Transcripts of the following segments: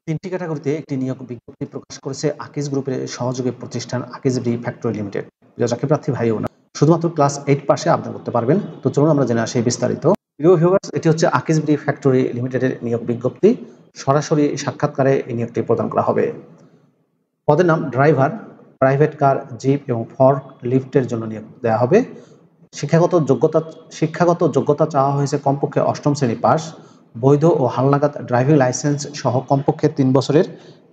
তিনটি ক্যাটাগরিতে একটি নিয়োগ বিজ্ঞপ্তি প্রকাশ করেছে আকিজ গ্রুপের সহযোগী প্রতিষ্ঠান আকিজ ব্রি ফ্যাক্টরি লিমিটেড। প্রিয় চাকরি প্রার্থী ভাই বোন, শুধুমাত্র ক্লাস 8 পাশে আবেদন করতে পারবেন। তো চলুন আমরা জেনে আসি বিস্তারিত। প্রিয় ভিউয়ার্স, এটি হচ্ছে আকিজ ব্রি ফ্যাক্টরি লিমিটেডের নিয়োগ বিজ্ঞপ্তি। সরাসরি সাক্ষাৎকারে এই নিয়োগটি প্রদান করা হবে। পদের নাম ড্রাইভার, প্রাইভেট কার, জিপ এবং ফর্ক লিফটের জন্য নিয়োগ দেওয়া হবে। শিক্ষাগত যোগ্যতা চাওয়া হয়েছে কমপক্ষে 8ম শ্রেণী পাস, বৈধ ও হালনাগাদ ড্রাইভিং লাইসেন্স সহ কমপক্ষে 3 বছরের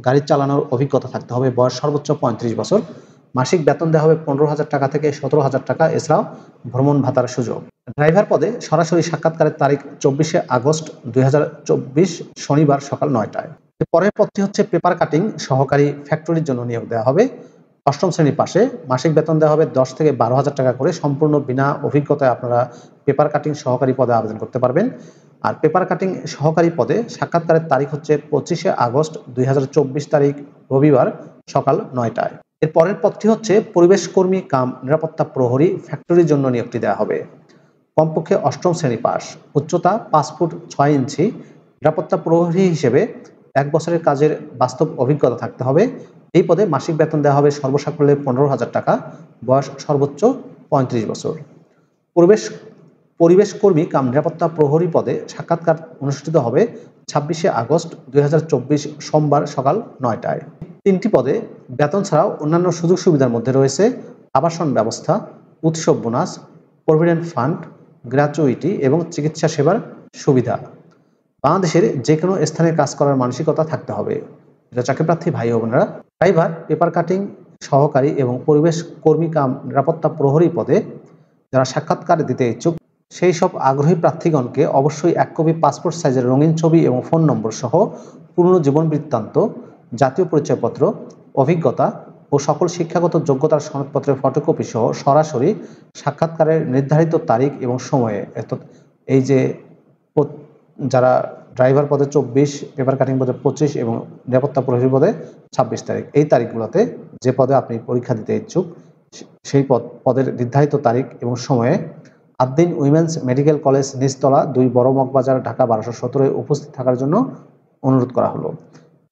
গাড়ি চালানোর অভিজ্ঞতা থাকতে হবে। বয়স সর্বোচ্চ 35 বছর। মাসিক বেতন দেওয়া হবে 15,000 টাকা থেকে 17,000 টাকা। এছাড়াও ভ্রমণ ভাতার সুযোগ। ড্রাইভার পদে সরাসরি সাক্ষাৎকারের তারিখ 24শে আগস্ট 2024 শনিবার সকাল 9টায়। পরের পদটি হচ্ছে পেপার কাটিং সহকারী ফ্যাক্টরির জন্য নিয়োগ দেওয়া হবে। 8ম শ্রেণী পাশে, মাসিক বেতন দেওয়া হবে 10 থেকে 12,000 টাকা করে। সম্পূর্ণ বিনা অভিজ্ঞতায় আপনারা পেপার কাটিং সহকারী পদে আবেদন করতে পারবেন। আর পেপার কাটিং সহকারী পদে সাক্ষাৎকারের তারিখ হচ্ছে 25শে আগস্ট 2024 তারিখ রবিবার সকাল 9টায়। এর পরের পদটি হচ্ছে পরিবেশ কর্মী কাম নিরাপত্তা প্রহরী ফ্যাক্টরির জন্য নিয়োগটি দেওয়া হবে। কমপক্ষে 8ম শ্রেণী পাস, উচ্চতা 5 ফুট 6 ইঞ্চি। নিরাপত্তা প্রহরী হিসেবে 1 বছরের কাজের বাস্তব অভিজ্ঞতা থাকতে হবে। এই পদে মাসিক বেতন দেওয়া হবে সর্বসাকুল্যে 15,000 টাকা। বয়স সর্বোচ্চ 35 বছর। পরিবেশ কর্মী কাম নিরাপত্তা প্রহরী পদে সাক্ষাৎকার অনুষ্ঠিত হবে 26শে আগস্ট 2024 সোমবার সকাল 9টায়। 3টি পদে বেতন ছাড়াও অন্যান্য সুযোগ সুবিধার মধ্যে রয়েছে আবাসন ব্যবস্থা, উৎসব বোনাস, প্রভিডেন্ট ফান্ড, গ্র্যাচুইটি এবং চিকিৎসা সেবার সুবিধা। বাংলাদেশের যে কোনো স্থানে কাজ করার মানসিকতা থাকতে হবে। এটা চাকরিপ্রার্থী ভাই ও বোনেরা, ড্রাইভার, পেপার কাটিং সহকারী এবং পরিবেশ কর্মী কাম নিরাপত্তা প্রহরী পদে যারা সাক্ষাৎকার দিতে ইচ্ছুক সেই সব আগ্রহী প্রার্থীগণকে অবশ্যই 1 কপি পাসপোর্ট সাইজের রঙিন ছবি এবং ফোন নম্বর সহ পূর্ণ জীবন বৃত্তান্ত, জাতীয় পরিচয়পত্র, অভিজ্ঞতা ও সকল শিক্ষাগত যোগ্যতার সনদপত্রের ফটোকপি সহ সরাসরি সাক্ষাৎকারের নির্ধারিত তারিখ এবং সময়ে, এই যে যারা ড্রাইভার পদে 24, পেপার কাটিং পদে 25 এবং নিরাপত্তা প্রহরী পদে 26 তারিখ, এই তারিখগুলোতে যে পদে আপনি পরীক্ষা দিতে ইচ্ছুক সেই পদের নির্ধারিত তারিখ এবং সময়ে আদ্দিন উইমেন্স মেডিকেল কলেজ, নিচতলা 2 বড় মগবাজার, ঢাকা 1217 উপস্থিত থাকার জন্য অনুরোধ করা হলো।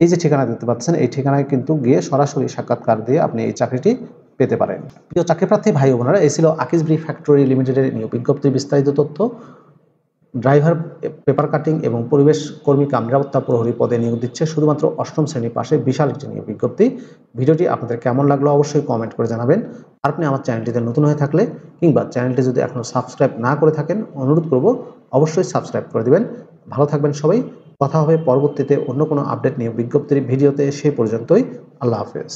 এই যে ঠিকানা দেখতে পাচ্ছেন, এই ঠিকানায় কিন্তু গিয়ে সরাসরি সাক্ষাৎকার দিয়ে আপনি এই চাকরিটি পেতে পারেন। প্রিয় চাকরিপ্রার্থী ভাই ও বোনেরা, এই ছিল আকিজ ব্রি ফ্যাক্টরি লিমিটেডের নিয়োগ বিজ্ঞপ্তির বিস্তারিত তথ্য। ড্রাইভার, পেপার কাটিং এবং পরিবেশ কর্মী কাম নিরাপত্তা প্রহরী পদে নিয়োগ দিচ্ছে শুধুমাত্র 8ম শ্রেণী পাশে। বিশাল একটি নিয়োগ বিজ্ঞপ্তি। ভিডিওটি আপনাদের কেমন লাগলো অবশ্যই কমেন্ট করে জানাবেন। আর আপনি আমার চ্যানেলটিতে নতুন হয়ে থাকলে কিংবা চ্যানেলটি যদি এখনও সাবস্ক্রাইব না করে থাকেন, অনুরোধ করব অবশ্যই সাবস্ক্রাইব করে দিবেন। ভালো থাকবেন সবাই। কথা হবে পরবর্তীতে অন্য কোনো আপডেট নিয়োগ বিজ্ঞপ্তির ভিডিওতে। সেই পর্যন্তই, আল্লাহ হাফেজ।